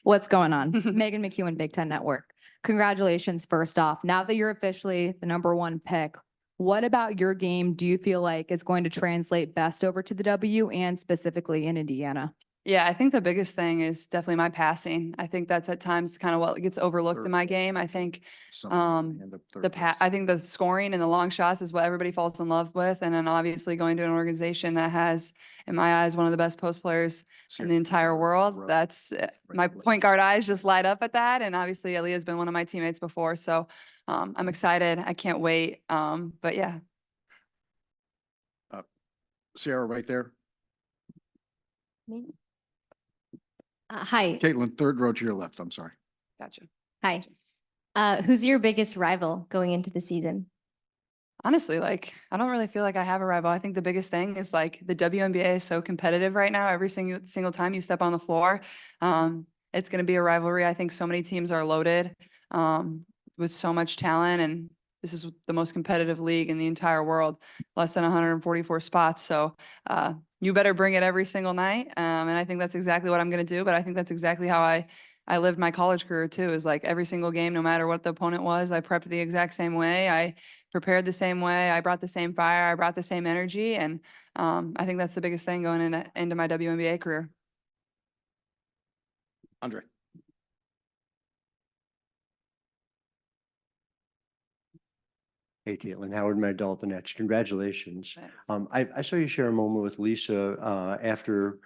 What's going on? Megan McEwen, Big Ten Network. Congratulations, first off. Now that you're officially the #1 pick, what about your game do you feel like is going to translate best over to the W and specifically in Indiana? Yeah, I think the biggest thing is definitely my passing. I think that's at times kind of what gets overlooked in my game. I think I think the scoring and the long shots is what everybody falls in love with. And then obviously going to an organization that has, in my eyes, one of the best post players in the entire world. That's my point guard eyes just light up at that. And obviously Aaliyah has been one of my teammates before. So I'm excited. I can't wait. But yeah. Sarah, right there. Hi. Caitlin, third row to your left. I'm sorry. Gotcha. Hi. Who's your biggest rival going into the season? Honestly, like, I don't really feel like I have a rival. I think the biggest thing is like the WNBA is so competitive right now. Every single time you step on the floor, it's going to be a rivalry. I think so many teams are loaded with so much talent, and this is the most competitive league in the entire world, less than 144 spots. So you better bring it every single night. And I think that's exactly what I'm going to do. But I think that's exactly how I lived my college career too, is like every single game, no matter what the opponent was, I prepped the exact same way. I prepared the same way. I brought the same fire. I brought the same energy. And I think that's the biggest thing going into my WNBA career. Andre. Hey, Caitlin, Howard Magdal, the Nets. Congratulations. I saw you share a moment with Lisa after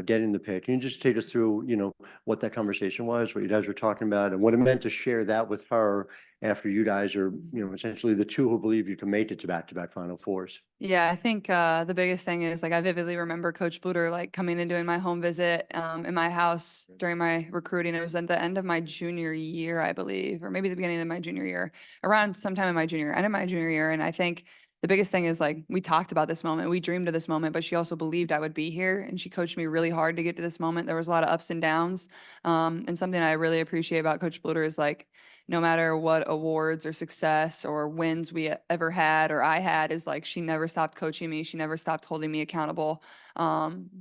getting the pick. Can you just take us through, what that conversation was, what you guys were talking about, and what it meant to share that with her after you guys are, essentially the two who believe you can make it to back-to-back Final Fours? Yeah, I think the biggest thing is like I vividly remember Coach Bluter like coming and doing my home visit in my house during my recruiting. It was at the end of my junior year, I believe, or maybe the beginning of my junior year, around sometime in my end of my junior year. And I think the biggest thing is like we talked about this moment, we dreamed of this moment, but she also believed I would be here, and she coached me really hard to get to this moment. There was a lot of ups and downs, and something I really appreciate about Coach Bluter is like, no matter what awards or success or wins we ever had or I had, is like she never stopped coaching me. She never stopped holding me accountable.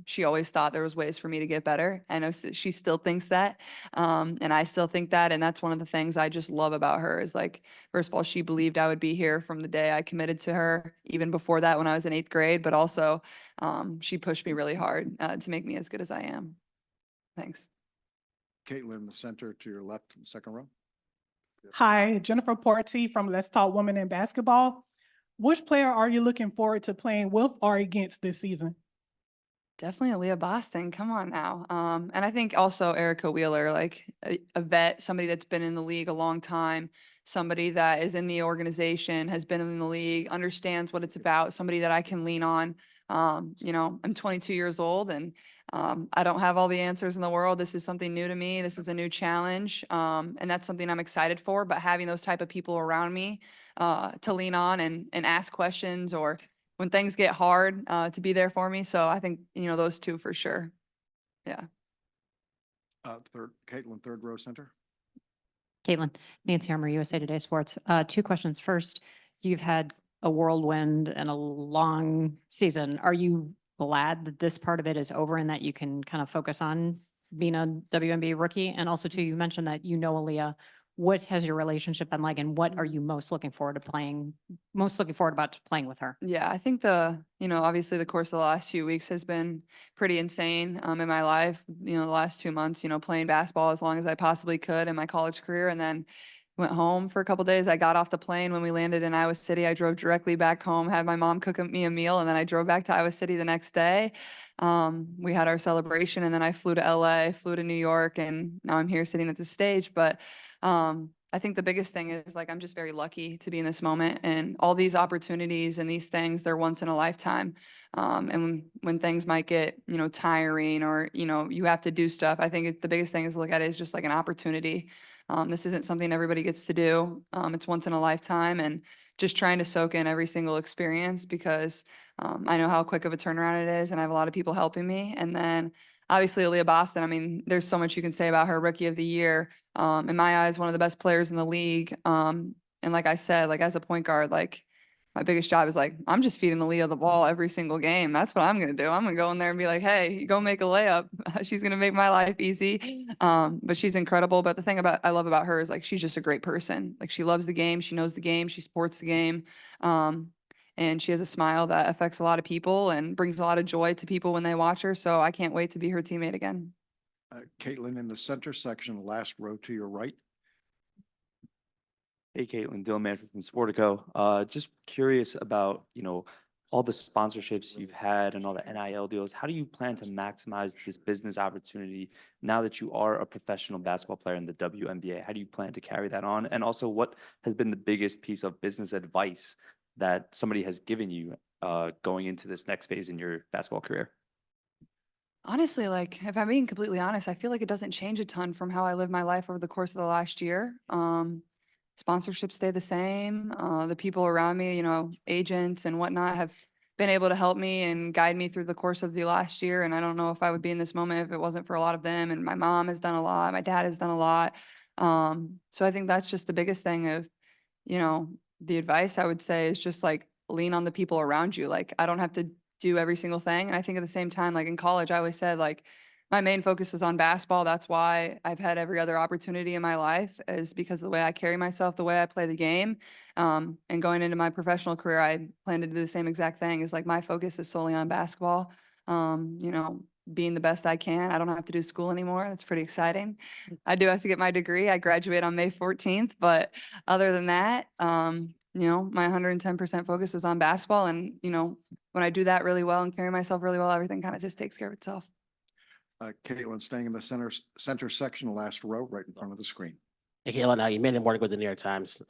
She always thought there was ways for me to get better. I know she still thinks that, and I still think that. And that's one of the things I just love about her is like, first of all, she believed I would be here from the day I committed to her, even before that when I was in 8th grade, but also she pushed me really hard to make me as good as I am. Thanks. Caitlin, the center to your left, in the second row. Hi, Jennifer Porty from Let's Talk Women in Basketball. Which player are you looking forward to playing with or against this season? Definitely Aaliyah Boston. Come on now. And I think also Erica Wheeler, like a vet, somebody that's been in the league a long time, somebody that is in the organization, has been in the league, understands what it's about, somebody that I can lean on. I'm 22 years old, and I don't have all the answers in the world. This is something new to me. This is a new challenge. And that's something I'm excited for. But having those type of people around me to lean on and ask questions, or when things get hard, to be there for me. So I think, those two for sure. Yeah. Caitlin, third row center. Caitlin, Nancy Armour, USA Today Sports. 2 questions. First, you've had a whirlwind and a long season. Are you glad that this part of it is over and that you can kind of focus on being a WNBA rookie? And also, too, you mentioned that Aaliyah. What has your relationship been like, and what are you most looking forward about playing with her? Yeah, I think obviously the course of the last few weeks has been pretty insane in my life. The last 2 months, playing basketball as long as I possibly could in my college career, and then went home for a couple days. I got off the plane when we landed in Iowa City. I drove directly back home, had my mom cook me a meal, and then I drove back to Iowa City the next day. We had our celebration, and then I flew to LA, flew to New York, and now I'm here sitting at the stage. But I think the biggest thing is like I'm just very lucky to be in this moment, and all these opportunities and these things, they're once in a lifetime. And when things might get tiring, or you have to do stuff, I think the biggest thing is to look at it as just like an opportunity. This isn't something everybody gets to do. It's once in a lifetime, and just trying to soak in every single experience, because I know how quick of a turnaround it is, and I have a lot of people helping me. And then obviously Aaliyah Boston, I mean, there's so much you can say about her. Rookie of the year, in my eyes, one of the best players in the league. And like I said, like as a point guard, like my biggest job is like, I'm just feeding Aaliyah the ball every single game. That's what I'm going to do. I'm going to go in there and be like, hey, go make a layup. She's going to make my life easy. But she's incredible. But the thing I love about her is like, she's just a great person. Like she loves the game. She knows the game. She supports the game. And she has a smile that affects a lot of people and brings a lot of joy to people when they watch her. So I can't wait to be her teammate again. Caitlin, in the center section, last row to your right. Hey, Caitlin, Dylan Manfred from Sportico. Just curious about, all the sponsorships you've had and all the NIL deals. How do you plan to maximize this business opportunity now that you are a professional basketball player in the WNBA? How do you plan to carry that on? And also, what has been the biggest piece of business advice that somebody has given you going into this next phase in your basketball career? Honestly, like if I'm being completely honest, I feel like it doesn't change a ton from how I lived my life over the course of the last year. Sponsorships stay the same. The people around me, agents and whatnot have been able to help me and guide me through the course of the last year. And I don't know if I would be in this moment if it wasn't for a lot of them. And my mom has done a lot. My dad has done a lot. So I think that's just the biggest thing of, the advice I would say is just like lean on the people around you. Like I don't have to do every single thing. And I think at the same time, like in college, I always said like, my main focus is on basketball. That's why I've had every other opportunity in my life is because of the way I carry myself, the way I play the game. And going into my professional career, I plan to do the same exact thing is like my focus is solely on basketball. Being the best I can. I don't have to do school anymore. That's pretty exciting. I do have to get my degree. I graduate on May 14th, but other than that, my 110% focus is on basketball. And, when I do that really well and carry myself really well, everything kind of just takes care of itself. Caitlin, staying in the center section, last row, right in front of the screen. Hey, Caitlin, you made it morning with the New York Times.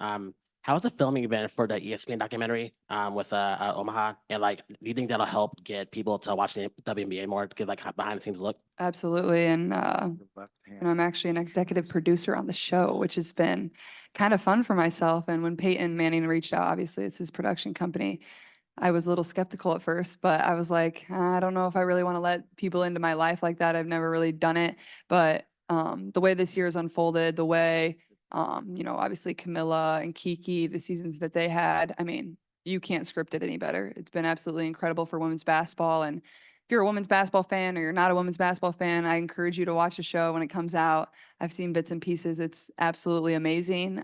How was the filming event for the ESPN documentary with Omaha? And like, do you think that'll help get people to watch the WNBA more to get like behind the scenes look? Absolutely. And, Your left hand. I'm actually an executive producer on the show, which has been kind of fun for myself. And when Peyton Manning reached out, obviously it's his production company. I was a little skeptical at first, but I was like, I don't know if I really want to let people into my life like that. I've never really done it. But the way this year has unfolded, the way, obviously Camilla and Kiki, the seasons that they had, I mean, you can't script it any better. It's been absolutely incredible for women's basketball. And if you're a women's basketball fan or you're not a women's basketball fan, I encourage you to watch the show when it comes out. I've seen bits and pieces. It's absolutely amazing.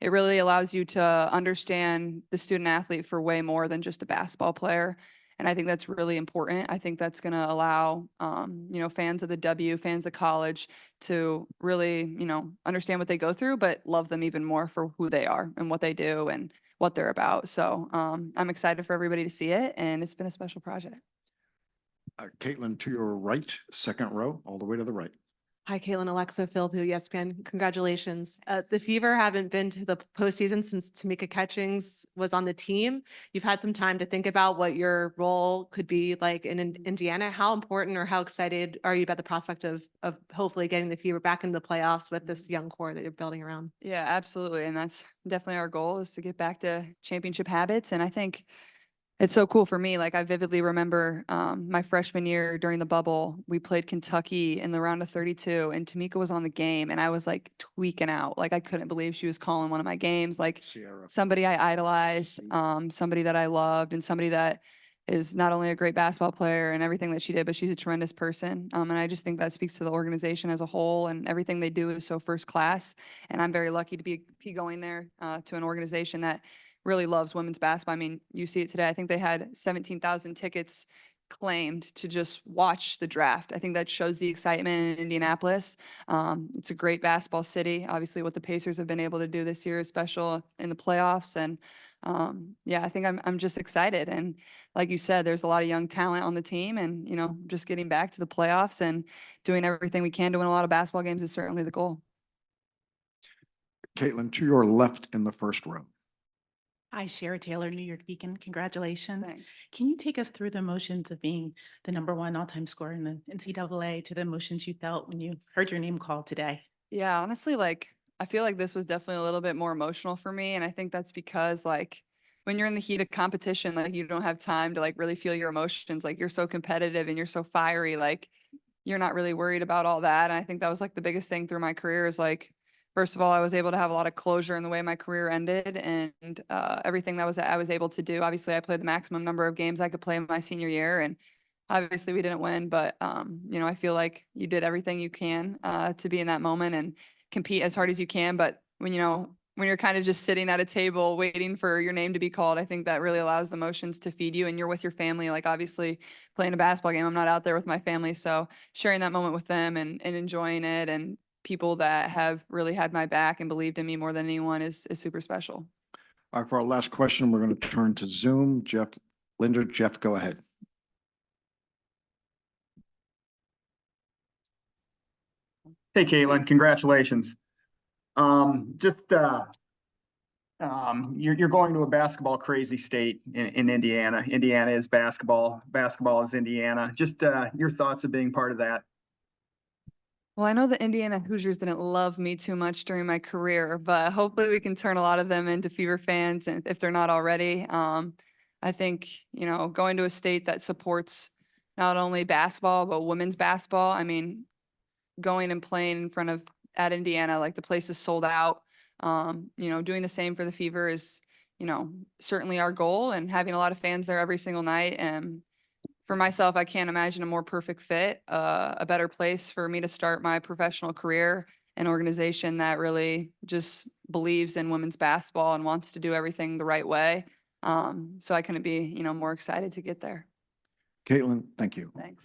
It really allows you to understand the student athlete for way more than just a basketball player. And I think that's really important. I think that's going to allow, fans of the W, fans of college to really, understand what they go through, but love them even more for who they are and what they do and what they're about. So I'm excited for everybody to see it. And it's been a special project. Caitlin, to your right, second row, all the way to the right. Hi, Caitlin, Alexa, Phil, ESPN. Congratulations. The Fever haven't been to the postseason since Tamika Catchings was on the team. You've had some time to think about what your role could be like in Indiana. How important or how excited are you about the prospect of hopefully getting the Fever back into the playoffs with this young core that you're building around? Yeah, absolutely. And that's definitely our goal is to get back to championship habits. And I think it's so cool for me. Like I vividly remember my freshman year during the bubble, we played Kentucky in the round of 32 and Tamika was on the game and I was like tweaking out. Like I couldn't believe she was calling one of my games. Like Sierra. somebody I idolized, somebody that I loved and somebody that is not only a great basketball player and everything that she did, but she's a tremendous person. And I just think that speaks to the organization as a whole and everything they do is so first class. And I'm very lucky to be going there to an organization that really loves women's basketball. I mean, you see it today. I think they had 17,000 tickets claimed to just watch the draft. I think that shows the excitement in Indianapolis. It's a great basketball city. Obviously, what the Pacers have been able to do this year is special in the playoffs. And I think I'm just excited. And like you said, there's a lot of young talent on the team. And, just getting back to the playoffs and doing everything we can to win a lot of basketball games is certainly the goal. Caitlin, to your left in the first row. Hi, Shara Taylor, New York Beacon. Congratulations. Thanks. Can you take us through the emotions of being the #1 all-time scorer in the NCAA to the emotions you felt when you heard your name called today? Yeah, honestly, I feel like this was definitely a little bit more emotional for me. And I think that's because when you're in the heat of competition, you don't have time to really feel your emotions. You're so competitive and you're so fiery, you're not really worried about all that. And I think that was the biggest thing through my career is first of all, I was able to have a lot of closure in the way my career ended and everything that I was able to do. Obviously, I played the maximum number of games I could play in my senior year, and obviously we didn't win, but you know, I feel like you did everything you can to be in that moment and compete as hard as you can. But when you're kind of just sitting at a table waiting for your name to be called, I think that really allows the emotions to feed you, and you're with your family. Like, obviously playing a basketball game, I'm not out there with my family, so sharing that moment with them and enjoying it, and people that have really had my back and believed in me more than anyone is super special. All right, for our last question, we're going to turn to Zoom. Jeff, go ahead. Hey, Caitlin, congratulations. You're going to a basketball crazy state in Indiana. Indiana is basketball. Basketball is Indiana. Just your thoughts of being part of that. Well, I know the Indiana Hoosiers didn't love me too much during my career, but hopefully we can turn a lot of them into Fever fans, and if they're not already. I think, you know, going to a state that supports not only basketball, but women's basketball. I mean, going and playing in front of at Indiana, like the place is sold out. You know, doing the same for the Fever is, you know, certainly our goal, and having a lot of fans there every single night. And for myself, I can't imagine a more perfect fit, a better place for me to start my professional career, an organization that really just believes in women's basketball and wants to do everything the right way. So I couldn't be, you know, more excited to get there. Caitlin, thank you. Thanks.